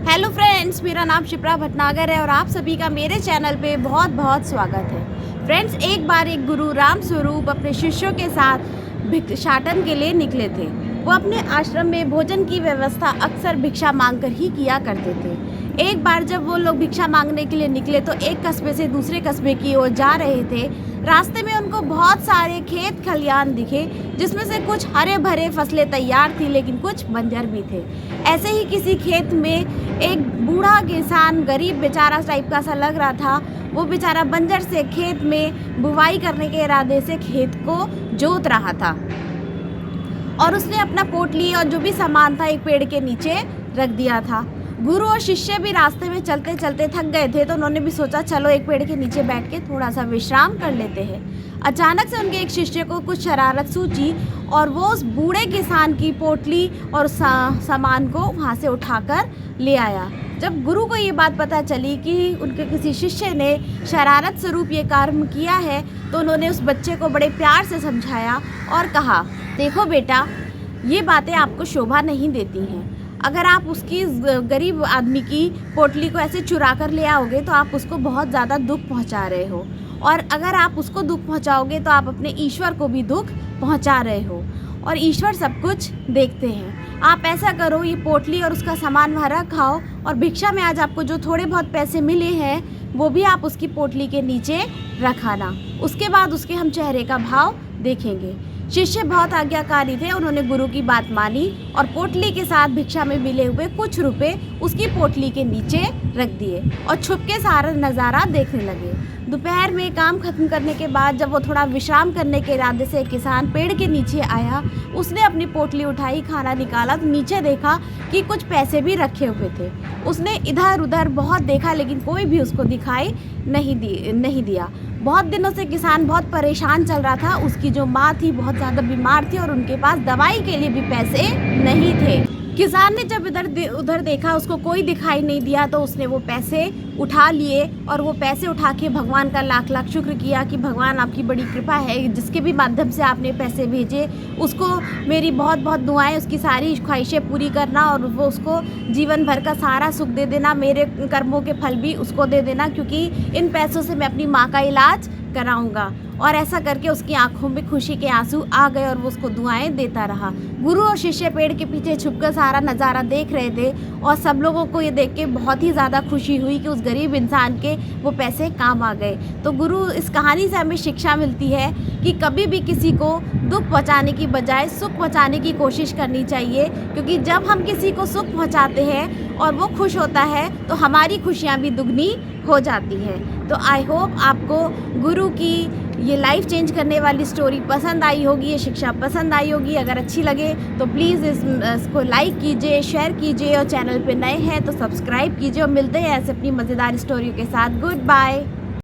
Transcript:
Hello friends, मेरा नाम शिप्रा भटनागर है और आप सभी का मेरे चैनल पे बहुत बहुत स्वागत है। फ्रेंड्स, एक बार एक गुरु राम स्वरूप अपने शिष्यों के साथ भिक्षाटन के लिए निकले थे। वो अपने आश्रम में भोजन की व्यवस्था अक्सर भिक्षा मांगकर ही किया करते थे। एक बार जब वो लोग भिक्षा मांगने के लिए निकले तो एक कस्बे से दूसरे कस्बे की ओर जा रहे थे। रास्ते में उनको बहुत सारे खेत खलियान दिखे, जिसमें से कुछ हरे भरे फसलें तैयार थी लेकिन कुछ बंजर भी थे। ऐसे ही किसी खेत में एक बूढ़ा किसान, गरीब बेचारा टाइप का सा लग रहा था, वो बेचारा बंजर से खेत में बुवाई करने के इरादे से खेत को जोत रहा था और उसने अपना पोटली और जो भी सामान था एक पेड़ के नीचे रख दिया था। गुरु और शिष्य भी रास्ते में चलते चलते थक गए थे तो उन्होंने भी सोचा चलो एक पेड़ के नीचे बैठ के थोड़ा सा विश्राम कर लेते हैं। अचानक से उनके एक शिष्य को कुछ शरारत सूझी और वो उस बूढ़े किसान की पोटली और सामान को वहाँ से उठाकर ले आया। जब गुरु को ये बात पता चली कि उनके किसी शिष्य ने शरारत स्वरूप ये कार्य किया है तो उन्होंने उस बच्चे को बड़े प्यार से समझाया और कहा, देखो बेटा, ये बातें आपको शोभा नहीं देती हैं। अगर आप उसकी गरीब आदमी की पोटली को ऐसे चुरा कर ले आओगे तो आप उसको बहुत ज़्यादा दुख पहुंचा रहे हो, और अगर आप उसको दुख पहुंचाओगे तो आप अपने ईश्वर को भी दुख पहुंचा रहे हो, और ईश्वर सब कुछ देखते हैं। आप ऐसा करो, ये पोटली और उसका सामान वहाँ रखाओ और भिक्षा में आज आपको जो थोड़े बहुत पैसे मिले हैं वो भी आप उसकी पोटली के नीचे रखाना। उसके बाद उसके हम चेहरे का भाव देखेंगे। शिष्य बहुत आज्ञाकारी थे, उन्होंने गुरु की बात मानी और पोटली के साथ भिक्षा में मिले हुए कुछ रुपए उसकी पोटली के नीचे रख दिए और छुप के सारा नज़ारा देखने लगे। दोपहर में काम खत्म करने के बाद जब वो थोड़ा विश्राम करने के इरादे से किसान पेड़ के नीचे आया, उसने अपनी पोटली उठाई, खाना निकाला तो नीचे देखा कि कुछ पैसे भी रखे हुए थे। उसने इधर उधर बहुत देखा लेकिन कोई भी उसको दिखाई नहीं दिया। बहुत दिनों से किसान बहुत परेशान चल रहा था। उसकी जो माँ थी बहुत ज़्यादा बीमार थी और उनके पास दवाई के लिए भी पैसे नहीं थे। किसान ने जब इधर उधर देखा, उसको कोई दिखाई नहीं दिया तो उसने वो पैसे उठा लिए और वो पैसे उठा के भगवान का लाख लाख शुक्र किया कि भगवान आपकी बड़ी कृपा है, जिसके भी माध्यम से आपने पैसे भेजे उसको मेरी बहुत बहुत दुआएं, उसकी सारी ख्वाहिशें पूरी करना और वो उसको जीवन भर का सारा सुख दे देना, मेरे कर्मों के फल भी उसको दे देना, क्योंकि इन पैसों से मैं अपनी माँ का इलाज कराऊंगा। और ऐसा करके उसकी आंखों में खुशी के आंसू आ गए और वो उसको दुआएं देता रहा। गुरु और शिष्य पेड़ के पीछे छुपकर सारा नज़ारा देख रहे थे और सब लोगों को ये देख के बहुत ही ज़्यादा खुशी हुई कि उस गरीब इंसान के वो पैसे काम आ गए। तो गुरु, इस कहानी से हमें शिक्षा मिलती है कि कभी भी किसी को दुख पहुंचाने की बजाय सुख पहुंचाने की कोशिश करनी चाहिए, क्योंकि जब हम किसी को सुख पहुंचाते हैं और वो खुश होता है तो हमारी खुशियाँ भी दुगनी हो जाती हैं। तो आई होप आपको गुरु की ये लाइफ चेंज करने वाली स्टोरी पसंद आई होगी, ये शिक्षा पसंद आई होगी। अगर अच्छी लगे तो प्लीज़ इसको लाइक कीजिए, शेयर कीजिए और चैनल पे नए हैं तो सब्सक्राइब कीजिए और मिलते हैं ऐसे अपनी मज़ेदार स्टोरियों के साथ। Good bye.